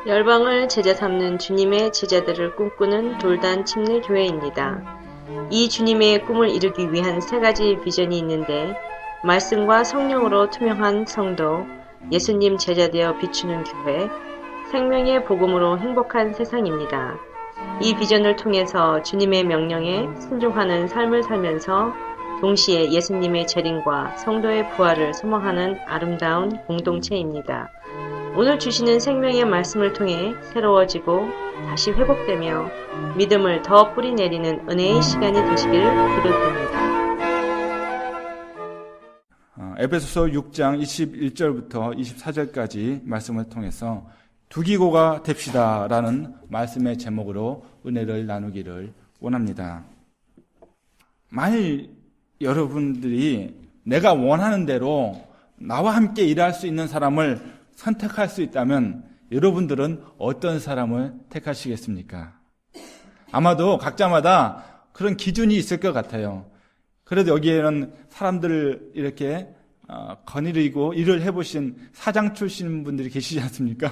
열방을 제자 삼는 주님의 제자들을 꿈꾸는 돌단 침례교회입니다. 이 주님의 꿈을 이루기 위한 세 가지 비전이 있는데, 말씀과 성령으로 투명한 성도, 예수님 제자되어 비추는 교회, 생명의 복음으로 행복한 세상입니다. 이 비전을 통해서 주님의 명령에 순종하는 삶을 살면서 동시에 예수님의 재림과 성도의 부활을 소망하는 아름다운 공동체입니다. 오늘 주시는 생명의 말씀을 통해 새로워지고 다시 회복되며 믿음을 더 뿌리내리는 은혜의 시간이 되시길 기도드립니다. 에베소서 6장 21절부터 24절까지 말씀을 통해서 두기고가 됩시다라는 말씀의 제목으로 은혜를 나누기를 원합니다. 만일 여러분들이 내가 원하는 대로 나와 함께 일할 수 있는 사람을 선택할 수 있다면 여러분들은 어떤 사람을 택하시겠습니까? 아마도 각자마다 그런 기준이 있을 것 같아요. 그래도 여기에는 사람들을 이렇게 거느리고 일을 해보신 사장 출신 분들이 계시지 않습니까?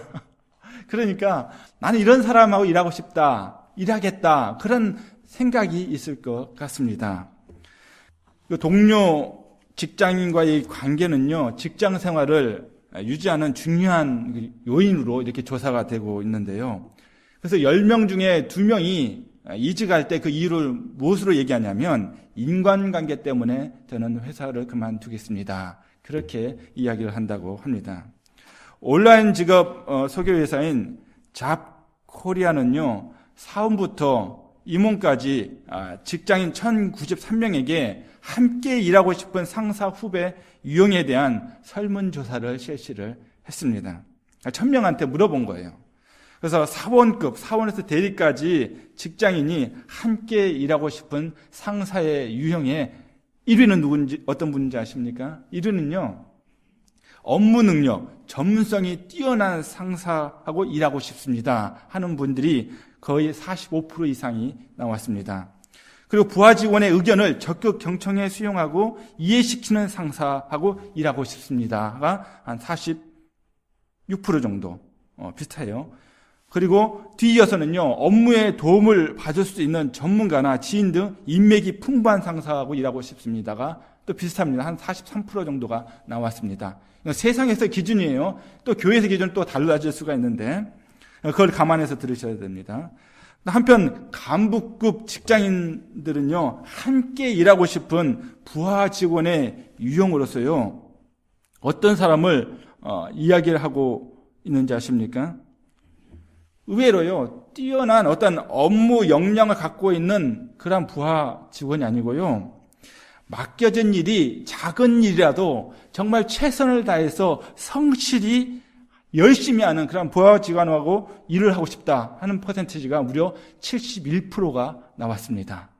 그러니까 나는 이런 사람하고 일하고 싶다, 일하겠다, 그런 생각이 있을 것 같습니다. 동료 직장인과의 관계는요, 직장 생활을 유지하는 중요한 요인으로 이렇게 조사가 되고 있는데요. 그래서 10명 중에 2명이 이직할 때 그 이유를 무엇으로 얘기하냐면 인간관계 때문에 저는 회사를 그만두겠습니다. 그렇게 이야기를 한다고 합니다. 온라인 직업 소개회사인 잡코리아는요, 사원부터 임원까지 직장인 1093명에게 함께 일하고 싶은 상사 후배 유형에 대한 설문조사를 실시를 했습니다. 1000명한테 물어본 거예요. 그래서 사원에서 대리까지 직장인이 함께 일하고 싶은 상사의 유형의 1위는 어떤 분인지 아십니까? 1위는요, 업무 능력, 전문성이 뛰어난 상사하고 일하고 싶습니다 하는 분들이 거의 45% 이상이 나왔습니다. 그리고 부하 직원의 의견을 적극 경청해 수용하고 이해시키는 상사하고 일하고 싶습니다가 한 46% 정도 비슷해요. 그리고 뒤이어서는요, 업무에 도움을 받을 수 있는 전문가나 지인 등 인맥이 풍부한 상사하고 일하고 싶습니다가 또 비슷합니다. 한 43% 정도가 나왔습니다. 세상에서 기준이에요. 또 교회에서 기준은 또 달라질 수가 있는데 그걸 감안해서 들으셔야 됩니다. 한편 간부급 직장인들은요, 함께 일하고 싶은 부하 직원의 유형으로서요, 어떤 사람을 이야기를 하고 있는지 아십니까? 의외로요, 뛰어난 어떤 업무 역량을 갖고 있는 그런 부하 직원이 아니고요, 맡겨진 일이 작은 일이라도 정말 최선을 다해서 성실히 열심히 하는 그런 부하 직원하고 일을 하고 싶다 하는 퍼센티지가 무려 71%가 나왔습니다.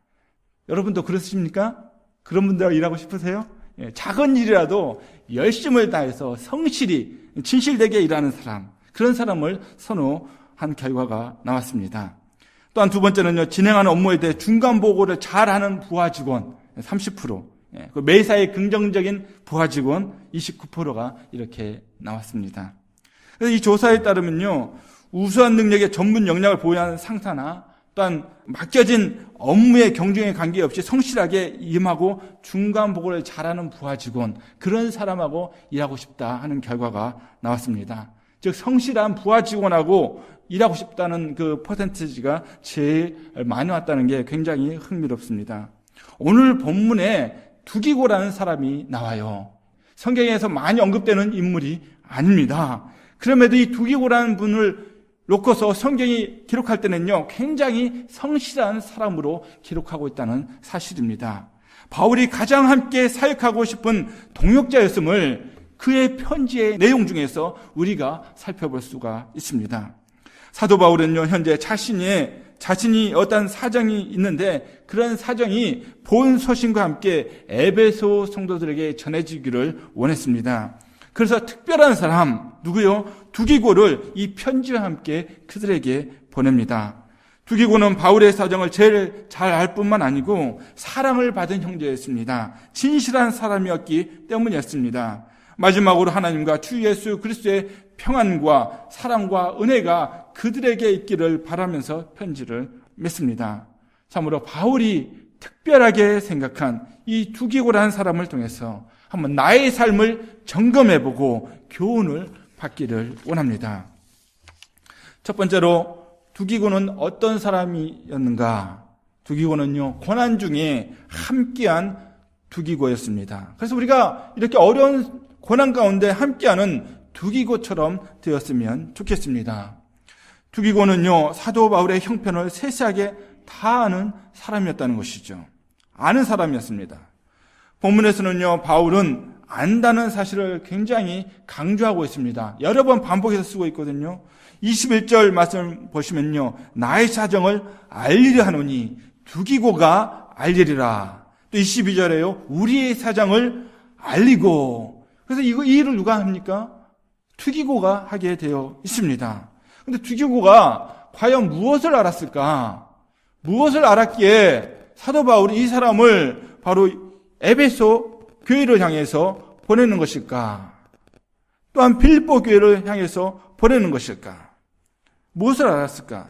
여러분도 그렇습니까? 그런 분들하고 일하고 싶으세요? 작은 일이라도 열심을 다해서 성실히 진실되게 일하는 사람, 그런 사람을 선호한 결과가 나왔습니다. 또한 두 번째는요, 진행하는 업무에 대해 중간 보고를 잘하는 부하 직원 30%, 매사에 긍정적인 부하 직원 29%가 이렇게 나왔습니다. 그래서 이 조사에 따르면요, 우수한 능력의 전문 역량을 보유한 상사나 또한 맡겨진 업무의 경중에 관계없이 성실하게 임하고 중간 보고를 잘하는 부하 직원, 그런 사람하고 일하고 싶다 하는 결과가 나왔습니다. 즉 성실한 부하 직원하고 일하고 싶다는 그 퍼센티지가 제일 많이 왔다는 게 굉장히 흥미롭습니다. 오늘 본문에 두기고라는 사람이 나와요. 성경에서 많이 언급되는 인물이 아닙니다. 그럼에도 이 두기고라는 분을 놓고서 성경이 기록할 때는요, 굉장히 성실한 사람으로 기록하고 있다는 사실입니다. 바울이 가장 함께 사역하고 싶은 동역자였음을 그의 편지의 내용 중에서 우리가 살펴볼 수가 있습니다. 사도 바울은요, 현재 자신이 어떤 사정이 있는데 그런 사정이 본 소식과 함께 에베소 성도들에게 전해지기를 원했습니다. 그래서 특별한 사람, 누구요? 두기고를 이 편지와 함께 그들에게 보냅니다. 두기고는 바울의 사정을 제일 잘 알 뿐만 아니고 사랑을 받은 형제였습니다. 진실한 사람이었기 때문이었습니다. 마지막으로 하나님과 주 예수 그리스도의 평안과 사랑과 은혜가 그들에게 있기를 바라면서 편지를 맺습니다. 참으로 바울이 특별하게 생각한 이 두기고라는 사람을 통해서 한번 나의 삶을 점검해보고 교훈을 받기를 원합니다. 첫 번째로 두기고는 어떤 사람이었는가? 두기고는요, 고난 중에 함께한 두기고였습니다. 그래서 우리가 이렇게 어려운 고난 가운데 함께하는 두기고처럼 되었으면 좋겠습니다. 두기고는요, 사도 바울의 형편을 세세하게 다 아는 사람이었다는 것이죠. 아는 사람이었습니다. 본문에서는요, 바울은 안다는 사실을 굉장히 강조하고 있습니다. 여러 번 반복해서 쓰고 있거든요. 21절 말씀 보시면요, 나의 사정을 알리려 하노니 두기고가 알리리라. 또 22절에요, 우리의 사정을 알리고. 그래서 이 일을 누가 합니까? 두기고가 하게 되어 있습니다. 근데 두기고가 과연 무엇을 알았을까? 무엇을 알았기에 사도 바울이 이 사람을 바로 에베소 교회를 향해서 보내는 것일까? 또한 빌립보 교회를 향해서 보내는 것일까? 무엇을 알았을까?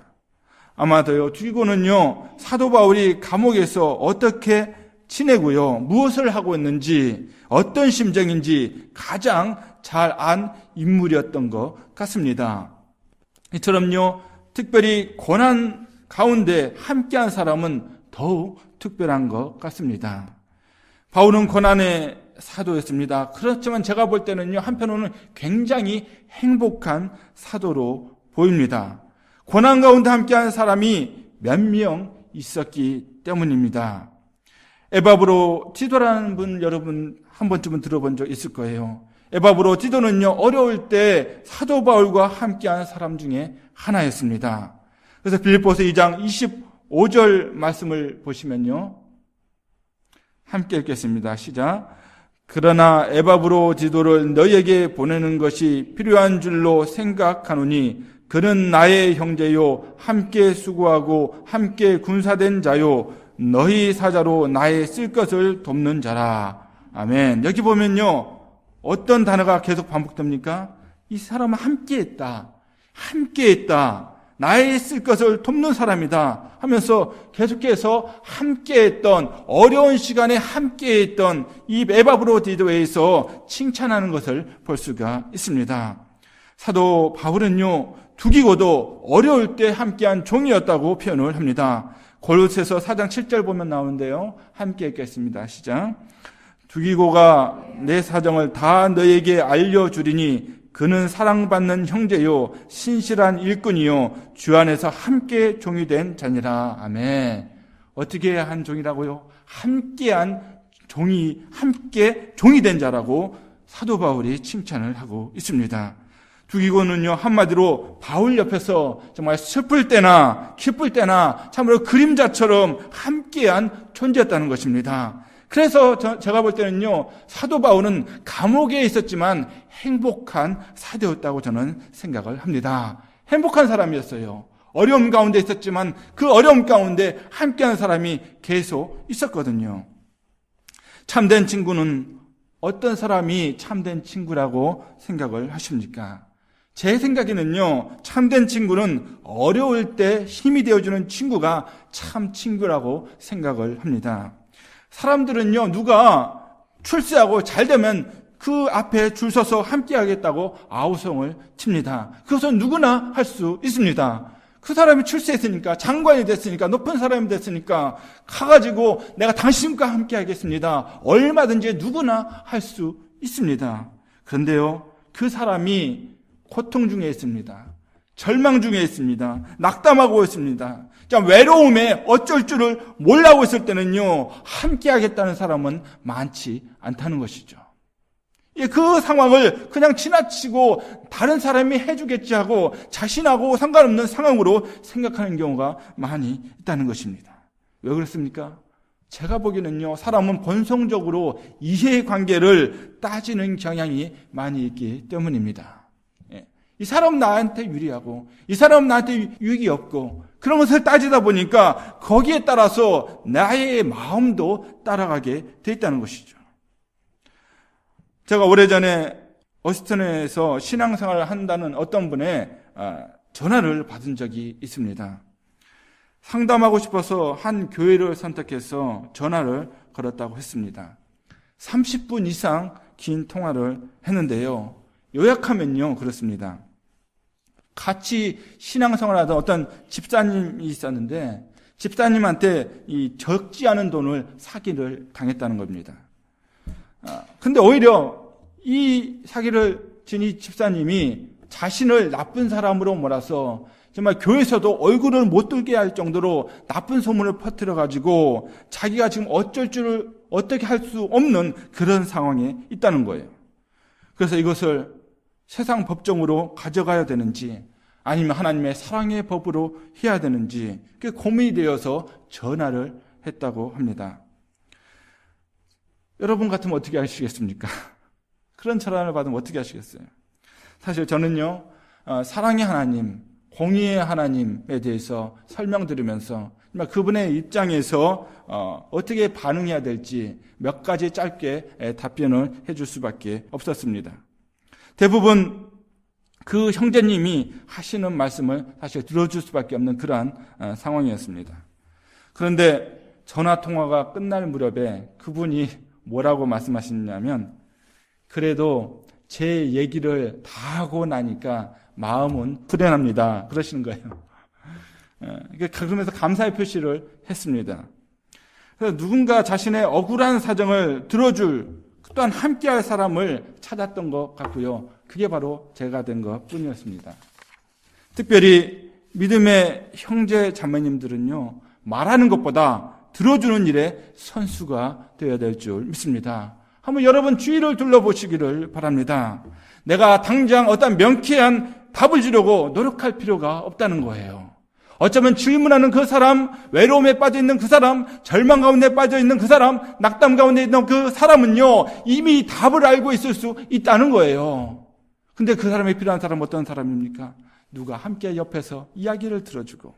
아마도요, 두기고는요, 사도 바울이 감옥에서 어떻게 지내고요, 무엇을 하고 있는지, 어떤 심정인지 가장 잘 안 인물이었던 것 같습니다. 이처럼요, 특별히 고난 가운데 함께한 사람은 더욱 특별한 것 같습니다. 바울은 고난의 사도였습니다. 그렇지만 제가 볼 때는요, 한편으로는 굉장히 행복한 사도로 보입니다. 고난 가운데 함께한 사람이 몇 명 있었기 때문입니다. 에바브로 디도라는 분 여러분 한 번쯤은 들어본 적 있을 거예요. 에바브로 디도는요, 어려울 때 사도 바울과 함께한 사람 중에 하나였습니다. 그래서 빌립보서 2장 25절 말씀을 보시면요, 함께 읽겠습니다. 시작. 그러나 에바브로 디도를 너희에게 보내는 것이 필요한 줄로 생각하노니 그는 나의 형제요, 함께 수고하고 함께 군사된 자요, 너희 사자로 나의 쓸 것을 돕는 자라. 아멘. 여기 보면요, 어떤 단어가 계속 반복됩니까? 이 사람은 함께했다. 함께했다. 나의 쓸 것을 돕는 사람이다 하면서 계속해서 함께했던, 어려운 시간에 함께했던 이 에바브로 디도에서 칭찬하는 것을 볼 수가 있습니다. 사도 바울은요, 두기고도 어려울 때 함께한 종이었다고 표현을 합니다. 골로새서 4장 7절 보면 나오는데요, 함께 읽겠습니다. 시작. 두기고가 내 사정을 다 너에게 알려주리니 그는 사랑받는 형제요, 신실한 일꾼이요, 주 안에서 함께 종이 된 자니라. 아멘. 어떻게 한 종이라고요? 함께한 종이, 함께 종이 된 자라고 사도 바울이 칭찬을 하고 있습니다. 두기고는요, 한마디로 바울 옆에서 정말 슬플 때나 기쁠 때나 참으로 그림자처럼 함께한 존재였다는 것입니다. 그래서 제가 볼 때는요, 사도 바울은 감옥에 있었지만 행복한 사도였다고 저는 생각을 합니다. 행복한 사람이었어요. 어려움 가운데 있었지만 그 어려움 가운데 함께하는 사람이 계속 있었거든요. 참된 친구는 어떤 사람이 참된 친구라고 생각을 하십니까? 제 생각에는요, 참된 친구는 어려울 때 힘이 되어주는 친구가 참 친구라고 생각을 합니다. 사람들은요, 누가 출세하고 잘 되면 그 앞에 줄 서서 함께 하겠다고 아우성을 칩니다. 그것은 누구나 할 수 있습니다. 그 사람이 출세했으니까, 장관이 됐으니까, 높은 사람이 됐으니까 가가지고 내가 당신과 함께 하겠습니다. 얼마든지 누구나 할 수 있습니다. 그런데요, 그 사람이 고통 중에 있습니다. 절망 중에 있습니다. 낙담하고 있습니다. 외로움에 어쩔 줄을 몰라고 있을 때는요, 함께 하겠다는 사람은 많지 않다는 것이죠. 그 상황을 그냥 지나치고 다른 사람이 해주겠지 하고 자신하고 상관없는 상황으로 생각하는 경우가 많이 있다는 것입니다. 왜 그렇습니까? 제가 보기에는요, 사람은 본성적으로 이해관계를 따지는 경향이 많이 있기 때문입니다. 이 사람 나한테 유리하고 이 사람 나한테 유익이 없고 그런 것을 따지다 보니까 거기에 따라서 나의 마음도 따라가게 돼 있다는 것이죠. 제가 오래전에 어스틴에서 신앙생활을 한다는 어떤 분의 전화를 받은 적이 있습니다. 상담하고 싶어서 한 교회를 선택해서 전화를 걸었다고 했습니다. 30분 이상 긴 통화를 했는데요. 요약하면요, 그렇습니다. 같이 신앙생활하던 어떤 집사님이 있었는데 집사님한테 이 적지 않은 돈을 사기를 당했다는 겁니다. 근데 오히려 이 사기를 진 이 집사님이 자신을 나쁜 사람으로 몰아서 정말 교회에서도 얼굴을 못 들게 할 정도로 나쁜 소문을 퍼뜨려가지고 자기가 지금 어떻게 할 수 없는 그런 상황에 있다는 거예요. 그래서 이것을 세상 법정으로 가져가야 되는지 아니면 하나님의 사랑의 법으로 해야 되는지 그게 고민이 되어서 전화를 했다고 합니다. 여러분 같으면 어떻게 하시겠습니까? 그런 전화를 받으면 어떻게 하시겠어요? 사실 저는요, 사랑의 하나님, 공의의 하나님에 대해서 설명드리면서 그분의 입장에서 어떻게 반응해야 될지 몇 가지 짧게 답변을 해줄 수밖에 없었습니다. 대부분 그 형제님이 하시는 말씀을 사실 들어줄 수밖에 없는 그러한 상황이었습니다. 그런데 전화통화가 끝날 무렵에 그분이 뭐라고 말씀하시냐면 그래도 제 얘기를 다 하고 나니까 마음은 후련합니다. 그러시는 거예요. 그러면서 감사의 표시를 했습니다. 그래서 누군가 자신의 억울한 사정을 들어줄 또한 함께할 사람을 찾았던 것 같고요. 그게 바로 제가 된 것 뿐이었습니다. 특별히 믿음의 형제 자매님들은요, 말하는 것보다 들어주는 일에 선수가 되어야 될 줄 믿습니다. 한번 여러분 주위를 둘러보시기를 바랍니다. 내가 당장 어떤 명쾌한 답을 주려고 노력할 필요가 없다는 거예요. 어쩌면 질문하는 그 사람, 외로움에 빠져 있는 그 사람, 절망 가운데 빠져 있는 그 사람, 낙담 가운데 있는 그 사람은요, 이미 답을 알고 있을 수 있다는 거예요. 근데 그 사람이 필요한 사람은 어떤 사람입니까? 누가 함께 옆에서 이야기를 들어주고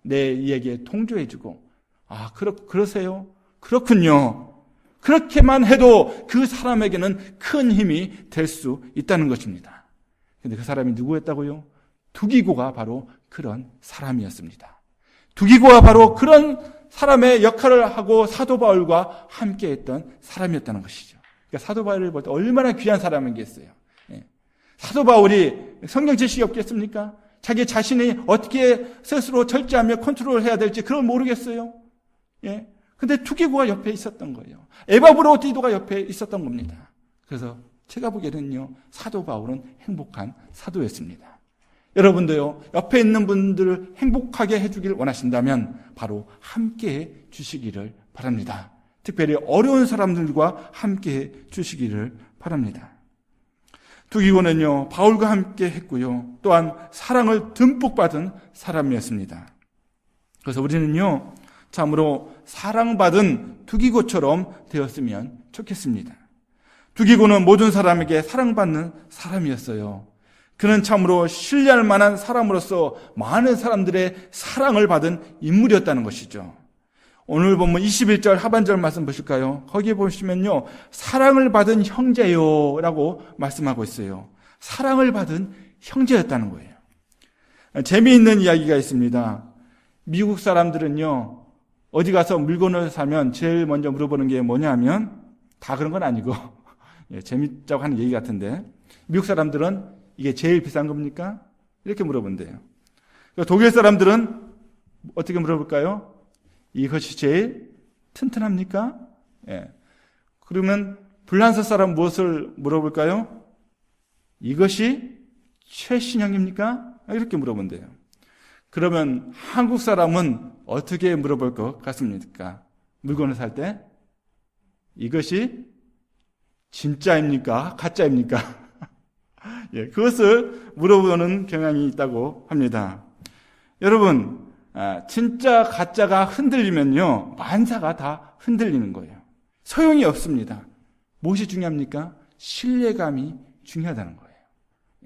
내 이야기에 동조해주고 그러세요? 그렇군요. 그렇게만 해도 그 사람에게는 큰 힘이 될 수 있다는 것입니다. 근데 그 사람이 누구였다고요? 두기고가 바로 그런 사람이었습니다. 두기고가 바로 그런 사람의 역할을 하고 사도 바울과 함께했던 사람이었다는 것이죠. 그러니까 사도 바울을 볼 때 얼마나 귀한 사람이겠어요. 사도 바울이 성경 지식이 없겠습니까? 자기 자신이 어떻게 스스로 절제하며 컨트롤해야 될지 그걸 모르겠어요. 근데 두기고가 옆에 있었던 거예요. 에바브로디도가 옆에 있었던 겁니다. 그래서 제가 보기에는요, 사도 바울은 행복한 사도였습니다. 여러분도요, 옆에 있는 분들을 행복하게 해주길 원하신다면 바로 함께해 주시기를 바랍니다. 특별히 어려운 사람들과 함께해 주시기를 바랍니다. 두기고는요, 바울과 함께 했고요, 또한 사랑을 듬뿍 받은 사람이었습니다. 그래서 우리는요, 참으로 사랑받은 두기고처럼 되었으면 좋겠습니다. 두기고는 모든 사람에게 사랑받는 사람이었어요. 그는 참으로 신뢰할 만한 사람으로서 많은 사람들의 사랑을 받은 인물이었다는 것이죠. 오늘 보면 21절 하반절 말씀 보실까요? 거기에 보시면요, 사랑을 받은 형제요 라고 말씀하고 있어요. 사랑을 받은 형제였다는 거예요. 재미있는 이야기가 있습니다. 미국 사람들은요, 어디 가서 물건을 사면 제일 먼저 물어보는 게 뭐냐면, 다 그런 건 아니고 재밌자고 하는 얘기 같은데, 미국 사람들은 이게 제일 비싼 겁니까? 이렇게 물어본대요. 독일 사람들은 어떻게 물어볼까요? 이것이 제일 튼튼합니까? 그러면 불란서 사람 무엇을 물어볼까요? 이것이 최신형입니까? 이렇게 물어본대요. 그러면 한국 사람은 어떻게 물어볼 것 같습니까? 물건을 살 때 이것이 진짜입니까? 가짜입니까? 그것을 물어보는 경향이 있다고 합니다. 여러분, 진짜 가짜가 흔들리면요, 만사가 다 흔들리는 거예요. 소용이 없습니다. 무엇이 중요합니까? 신뢰감이 중요하다는 거예요.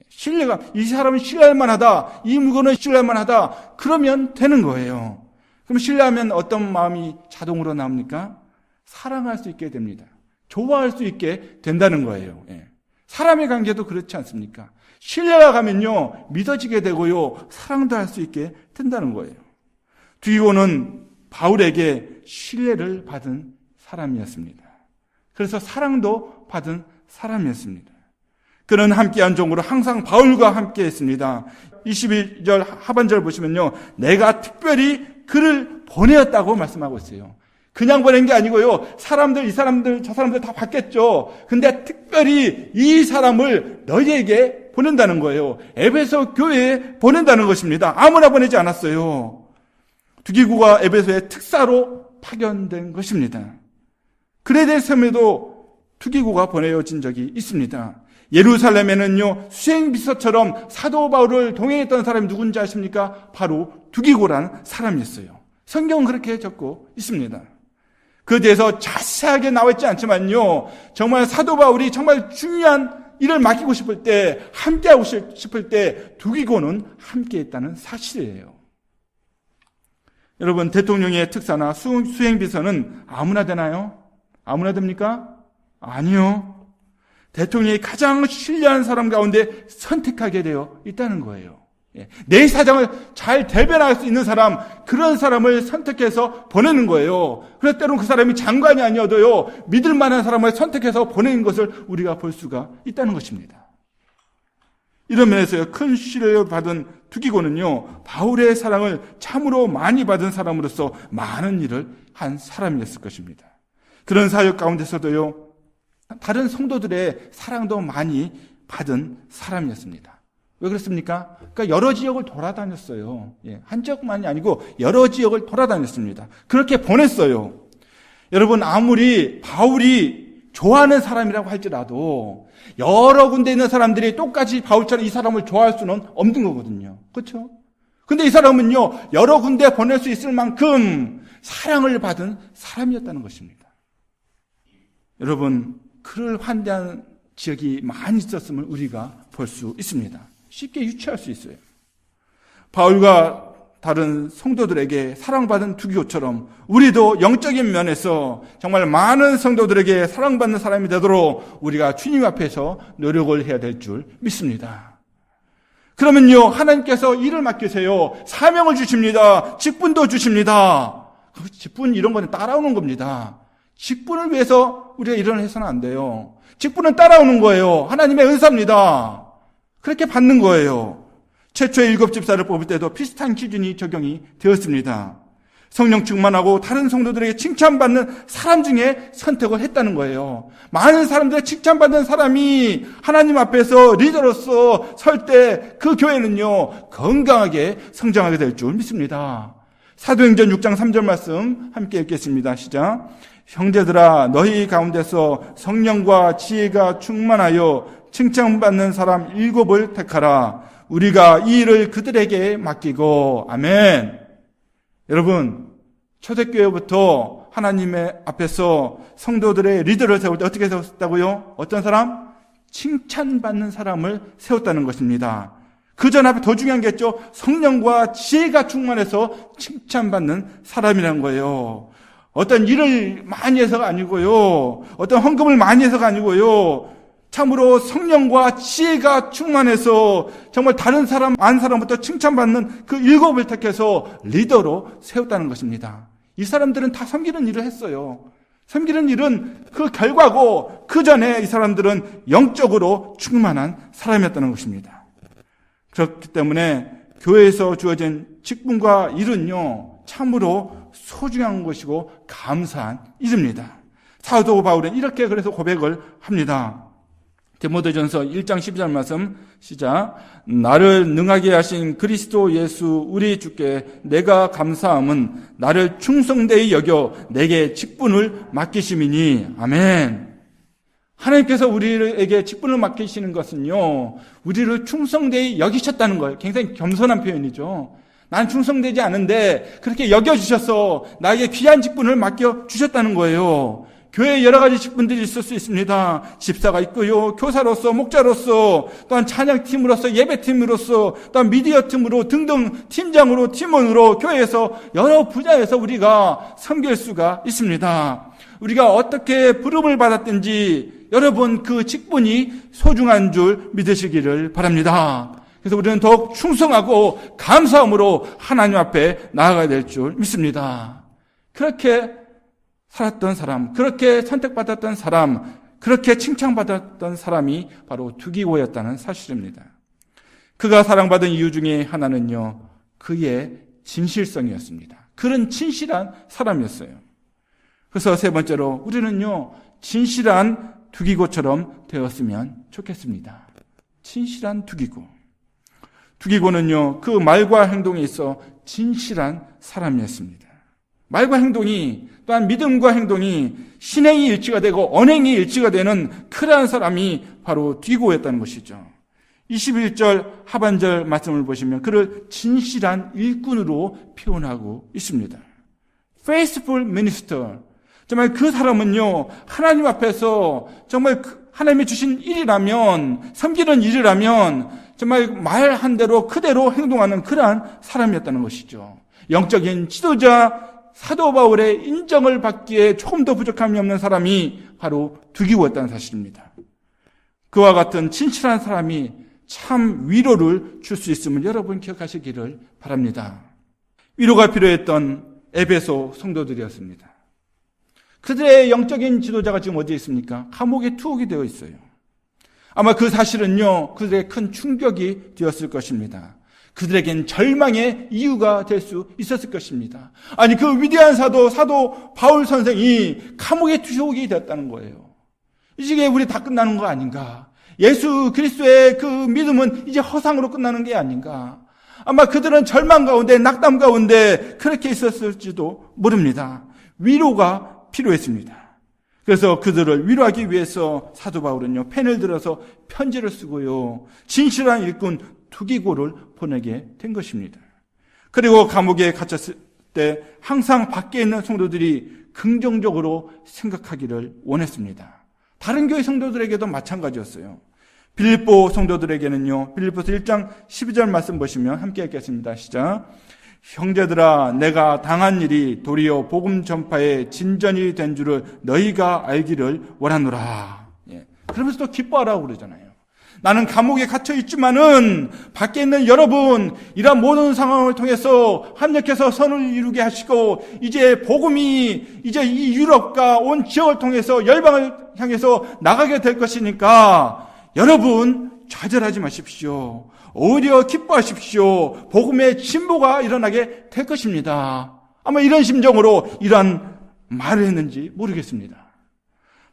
신뢰감, 이 사람은 신뢰할 만하다, 이 물건은 신뢰할 만하다, 그러면 되는 거예요. 그럼 신뢰하면 어떤 마음이 자동으로 나옵니까? 사랑할 수 있게 됩니다. 좋아할 수 있게 된다는 거예요. 예. 사람의 관계도 그렇지 않습니까? 신뢰가 가면요, 믿어지게 되고요, 사랑도 할 수 있게 된다는 거예요. 두기고는 바울에게 신뢰를 받은 사람이었습니다. 그래서 사랑도 받은 사람이었습니다. 그는 함께한 종으로 항상 바울과 함께 했습니다. 22절 하반절 보시면요, 내가 특별히 그를 보내었다고 말씀하고 있어요. 그냥 보낸 게 아니고요, 이 사람들, 저 사람들 다 받겠죠. 근데 특별히 이 사람을 너희에게 보낸다는 거예요. 에베소 교회에 보낸다는 것입니다. 아무나 보내지 않았어요. 두기고가 에베소의 특사로 파견된 것입니다. 그레데섬에도 두기고가 보내어진 적이 있습니다. 예루살렘에는요, 수행비서처럼 사도 바울을 동행했던 사람이 누군지 아십니까? 바로 두기고라는 사람이었어요. 성경은 그렇게 적고 있습니다. 그에 대해서 자세하게 나와 있지 않지만요, 정말 사도 바울이 정말 중요한 일을 맡기고 싶을 때, 함께하고 싶을 때 두기고는 함께했다는 사실이에요. 여러분, 대통령의 특사나 수행비서는 아무나 되나요? 아무나 됩니까? 아니요. 대통령이 가장 신뢰하는 사람 가운데 선택하게 되어 있다는 거예요. 내 사정을 잘 대변할 수 있는 사람, 그런 사람을 선택해서 보내는 거예요. 그래서 때로는 그 사람이 장관이 아니어도요, 믿을 만한 사람을 선택해서 보내는 것을 우리가 볼 수가 있다는 것입니다. 이런 면에서 큰 신뢰를 받은 두기고는요, 바울의 사랑을 참으로 많이 받은 사람으로서 많은 일을 한 사람이었을 것입니다. 그런 사역 가운데서도요, 다른 성도들의 사랑도 많이 받은 사람이었습니다. 왜 그렇습니까? 그러니까 여러 지역을 돌아다녔어요. 한 지역만이 아니고 여러 지역을 돌아다녔습니다. 그렇게 보냈어요. 여러분, 아무리 바울이 좋아하는 사람이라고 할지라도 여러 군데 있는 사람들이 똑같이 바울처럼 이 사람을 좋아할 수는 없는 거거든요. 그렇죠? 근데 이 사람은요, 여러 군데 보낼 수 있을 만큼 사랑을 받은 사람이었다는 것입니다. 여러분, 그를 환대한 지역이 많이 있었음을 우리가 볼 수 있습니다. 쉽게 유추할 수 있어요. 바울과 다른 성도들에게 사랑받은 두기고처럼 우리도 영적인 면에서 정말 많은 성도들에게 사랑받는 사람이 되도록 우리가 주님 앞에서 노력을 해야 될 줄 믿습니다. 그러면요, 하나님께서 일을 맡기세요. 사명을 주십니다. 직분도 주십니다. 그 직분 이런 거는 따라오는 겁니다. 직분을 위해서 우리가 일을 해서는 안 돼요. 직분은 따라오는 거예요. 하나님의 은사입니다. 그렇게 받는 거예요. 최초의 7 집사를 뽑을 때도 비슷한 기준이 적용이 되었습니다. 성령 충만하고 다른 성도들에게 칭찬받는 사람 중에 선택을 했다는 거예요. 많은 사람들의 칭찬받는 사람이 하나님 앞에서 리더로서 설 때 그 교회는요, 건강하게 성장하게 될 줄 믿습니다. 사도행전 6장 3절 말씀 함께 읽겠습니다. 시작. 형제들아, 너희 가운데서 성령과 지혜가 충만하여 칭찬받는 사람 7을 택하라. 우리가 이 일을 그들에게 맡기고. 아멘. 여러분, 초대교회부터 하나님의 앞에서 성도들의 리더를 세울 때 어떻게 세웠다고요? 어떤 사람? 칭찬받는 사람을 세웠다는 것입니다. 그 전 앞에 더 중요한 게 있죠. 성령과 지혜가 충만해서 칭찬받는 사람이라는 거예요. 어떤 일을 많이 해서가 아니고요, 어떤 헌금을 많이 해서가 아니고요, 참으로 성령과 지혜가 충만해서 정말 다른 사람, 안 사람부터 칭찬받는 그 7을 택해서 리더로 세웠다는 것입니다. 이 사람들은 다 섬기는 일을 했어요. 섬기는 일은 그 결과고, 그 전에 이 사람들은 영적으로 충만한 사람이었다는 것입니다. 그렇기 때문에 교회에서 주어진 직분과 일은요, 참으로 소중한 것이고 감사한 일입니다. 사도 바울은 이렇게 그래서 고백을 합니다. 디모데전서 1장 12절 말씀 시작. 나를 능하게 하신 그리스도 예수 우리 주께 내가 감사함은 나를 충성되이 여겨 내게 직분을 맡기심이니. 아멘. 하나님께서 우리에게 직분을 맡기시는 것은요, 우리를 충성되이 여기셨다는 거예요. 굉장히 겸손한 표현이죠. 난 충성되지 않은데 그렇게 여겨주셔서 나에게 귀한 직분을 맡겨주셨다는 거예요. 교회에 여러 가지 직분들이 있을 수 있습니다. 집사가 있고요, 교사로서, 목자로서, 또한 찬양팀으로서, 예배팀으로서, 또한 미디어팀으로 등등 팀장으로, 팀원으로 교회에서 여러 분야에서 우리가 섬길 수가 있습니다. 우리가 어떻게 부름을 받았든지 여러분 그 직분이 소중한 줄 믿으시기를 바랍니다. 그래서 우리는 더욱 충성하고 감사함으로 하나님 앞에 나아가야 될 줄 믿습니다. 그렇게 살았던 사람, 그렇게 선택받았던 사람, 그렇게 칭찬받았던 사람이 바로 두기고였다는 사실입니다. 그가 사랑받은 이유 중에 하나는요, 그의 진실성이었습니다. 그런 진실한 사람이었어요. 그래서 세 번째로 우리는요, 진실한 두기고처럼 되었으면 좋겠습니다. 진실한 두기고. 두기고는요, 그 말과 행동에 있어 진실한 사람이었습니다. 말과 행동이, 또한 믿음과 행동이 신행이 일치가 되고 언행이 일치가 되는 그러한 사람이 바로 두기고였다는 것이죠. 21절 하반절 말씀을 보시면 그를 진실한 일꾼으로 표현하고 있습니다. Faithful minister. 정말 그 사람은요, 하나님 앞에서 정말 하나님이 주신 일이라면, 섬기는 일이라면 정말 말한 대로 그대로 행동하는 그러한 사람이었다는 것이죠. 영적인 지도자 사도 바울의 인정을 받기에 조금 더 부족함이 없는 사람이 바로 두기고였다는 사실입니다. 그와 같은 진실한 사람이 참 위로를 줄 수 있음을 여러분 기억하시기를 바랍니다. 위로가 필요했던 에베소 성도들이었습니다. 그들의 영적인 지도자가 지금 어디에 있습니까? 감옥에 투옥이 되어 있어요. 아마 그 사실은요, 그들의 큰 충격이 되었을 것입니다. 그들에겐 절망의 이유가 될 수 있었을 것입니다. 아니, 그 위대한 사도 바울 선생이 감옥에 투옥이 되었다는 거예요. 이제 우리 다 끝나는 거 아닌가? 예수 그리스도의 그 믿음은 이제 허상으로 끝나는 게 아닌가? 아마 그들은 절망 가운데, 낙담 가운데 그렇게 있었을지도 모릅니다. 위로가 필요했습니다. 그래서 그들을 위로하기 위해서 사도 바울은요, 펜을 들어서 편지를 쓰고요, 진실한 일꾼 두기고를 보내게 된 것입니다. 그리고 감옥에 갇혔을 때 항상 밖에 있는 성도들이 긍정적으로 생각하기를 원했습니다. 다른 교회 성도들에게도 마찬가지였어요. 빌립보 성도들에게는요, 빌립보서 1장 12절 말씀 보시면 함께 읽겠습니다. 시작. 형제들아, 내가 당한 일이 도리어 복음 전파의 진전이 된 줄을 너희가 알기를 원하노라. 예. 그러면서 또 기뻐하라고 그러잖아요. 나는 감옥에 갇혀 있지만은 밖에 있는 여러분, 이런 모든 상황을 통해서 합력해서 선을 이루게 하시고, 이제 복음이 이제 이 유럽과 온 지역을 통해서 열방을 향해서 나가게 될 것이니까 여러분 좌절하지 마십시오. 오히려 기뻐하십시오. 복음의 진보가 일어나게 될 것입니다. 아마 이런 심정으로 이러한 말을 했는지 모르겠습니다.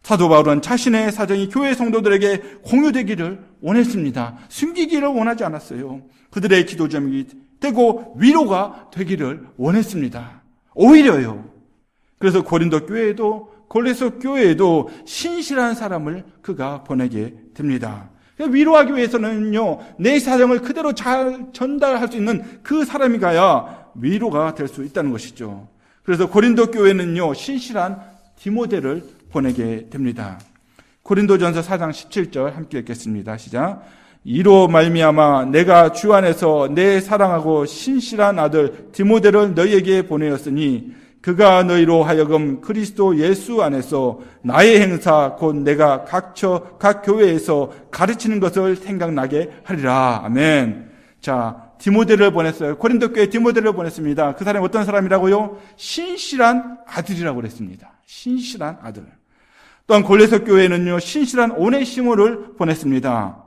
사도 바울은 자신의 사정이 교회 성도들에게 공유되기를 원했습니다. 숨기기를 원하지 않았어요. 그들의 기도점이 되고 위로가 되기를 원했습니다. 오히려요. 그래서 고린도 교회에도, 골로새 교회에도 신실한 사람을 그가 보내게 됩니다. 위로하기 위해서는요, 내 사정을 그대로 잘 전달할 수 있는 그 사람이 가야 위로가 될 수 있다는 것이죠. 그래서 고린도 교회는요, 신실한 디모데를 보내게 됩니다. 고린도전서 4장 17절 함께 읽겠습니다. 시작. 이로 말미암아 내가 주 안에서 내 사랑하고 신실한 아들 디모데를 너희에게 보내었으니 그가 너희로 하여금 그리스도 예수 안에서 나의 행사 곧 내가 각 교회에서 가르치는 것을 생각나게 하리라. 아멘. 자, 디모데를 보냈어요. 고린도 교회 디모데를 보냈습니다. 그 사람이 어떤 사람이라고요? 신실한 아들이라고 그랬습니다. 신실한 아들. 또한 골로새 교회는요, 신실한 오네시모를 보냈습니다.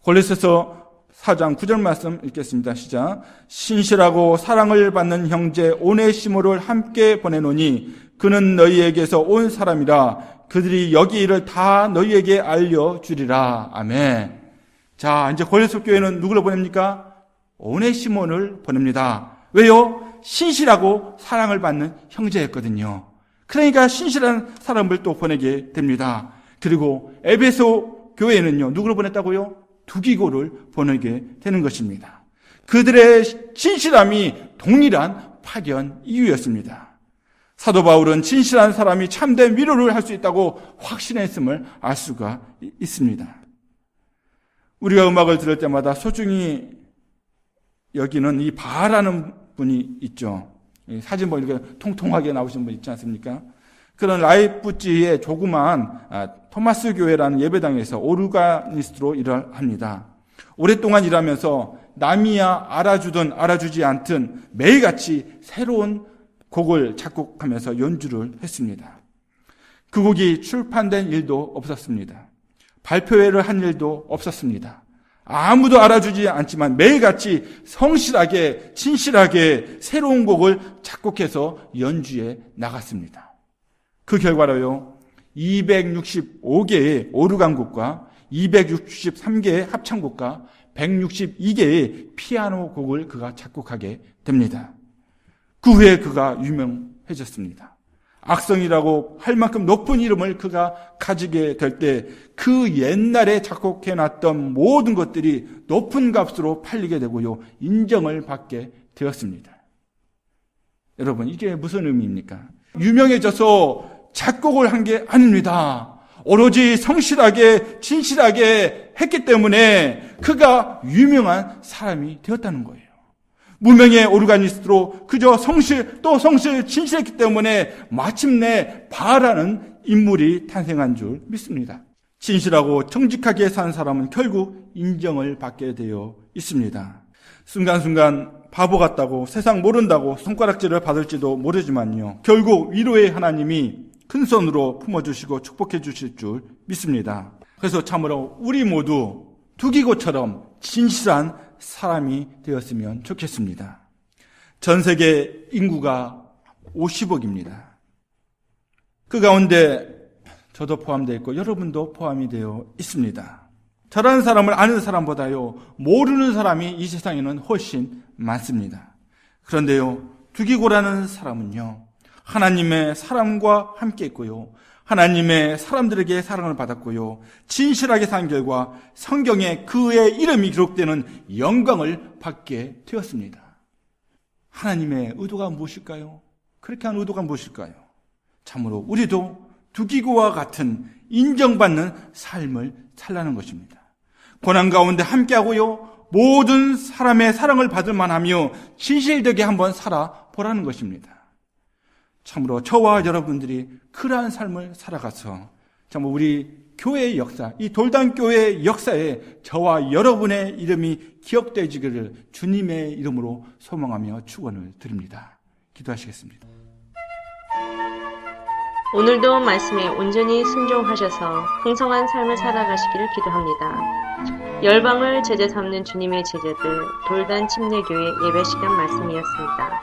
골로새서 4장 9절 말씀 읽겠습니다. 시작. 신실하고 사랑을 받는 형제 오네시모를 함께 보내노니 그는 너희에게서 온 사람이라 그들이 여기 일을 다 너희에게 알려주리라. 아멘. 자, 이제 골로새 교회는 누구를 보냅니까? 오네시모를 보냅니다. 왜요? 신실하고 사랑을 받는 형제였거든요. 그러니까 신실한 사람을 또 보내게 됩니다. 그리고 에베소 교회는요, 누구를 보냈다고요? 두기고를 보내게 되는 것입니다. 그들의 진실함이 동일한 파견 이유였습니다. 사도 바울은 진실한 사람이 참된 위로를 할 수 있다고 확신했음을 알 수가 있습니다. 우리가 음악을 들을 때마다 소중히 여기는 이 바라는 분이 있죠. 사진 보니까 통통하게 나오신 분 있지 않습니까? 그런 라이프치히의 조그마한 토마스 교회라는 예배당에서 오르가니스트로 일을 합니다. 오랫동안 일하면서 남이야 알아주든 알아주지 않든 매일같이 새로운 곡을 작곡하면서 연주를 했습니다. 그 곡이 출판된 일도 없었습니다. 발표회를 한 일도 없었습니다. 아무도 알아주지 않지만 매일같이 성실하게 진실하게 새로운 곡을 작곡해서 연주해 나갔습니다. 그 결과로요 265개의 오르간곡과 263개의 합창곡과 162개의 피아노 곡을 그가 작곡하게 됩니다. 그 후에 그가 유명해졌습니다. 악성이라고 할 만큼 높은 이름을 그가 가지게 될 때 그 옛날에 작곡해놨던 모든 것들이 높은 값으로 팔리게 되고요. 인정을 받게 되었습니다. 여러분 이게 무슨 의미입니까? 유명해져서 작곡을 한 게 아닙니다. 오로지 성실하게 진실하게 했기 때문에 그가 유명한 사람이 되었다는 거예요. 무명의 오르가니스트로 그저 성실 또 성실 진실했기 때문에 마침내 바라는 인물이 탄생한 줄 믿습니다. 진실하고 정직하게 산 사람은 결국 인정을 받게 되어 있습니다. 순간순간 바보 같다고 세상 모른다고 손가락질을 받을지도 모르지만요. 결국 위로의 하나님이 큰 손으로 품어주시고 축복해 주실 줄 믿습니다. 그래서 참으로 우리 모두 두기고처럼 진실한 사람이 되었으면 좋겠습니다. 전 세계 인구가 50억입니다. 그 가운데 저도 포함되어 있고 여러분도 포함이 되어 있습니다. 저라는 사람을 아는 사람보다요 모르는 사람이 이 세상에는 훨씬 많습니다. 그런데요 두기고라는 사람은요 하나님의 사랑과 함께 있고요 하나님의 사람들에게 사랑을 받았고요 진실하게 산 결과 성경에 그의 이름이 기록되는 영광을 받게 되었습니다. 하나님의 의도가 무엇일까요? 그렇게 한 의도가 무엇일까요? 참으로 우리도 두기고와 같은 인정받는 삶을 살라는 것입니다. 고난 가운데 함께하고요 모든 사람의 사랑을 받을 만하며 진실되게 한번 살아보라는 것입니다. 참으로 저와 여러분들이 그러한 삶을 살아가서 정말 우리 교회의 역사, 이 돌담교회의 역사에 저와 여러분의 이름이 기억되지기를 주님의 이름으로 소망하며 축원을 드립니다. 기도하시겠습니다. 오늘도 말씀에 온전히 순종하셔서 풍성한 삶을 살아가시기를 기도합니다. 열방을 제자 삼는 주님의 제자들 돌단 침례교회 예배 시간 말씀이었습니다.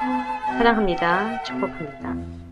사랑합니다. 축복합니다.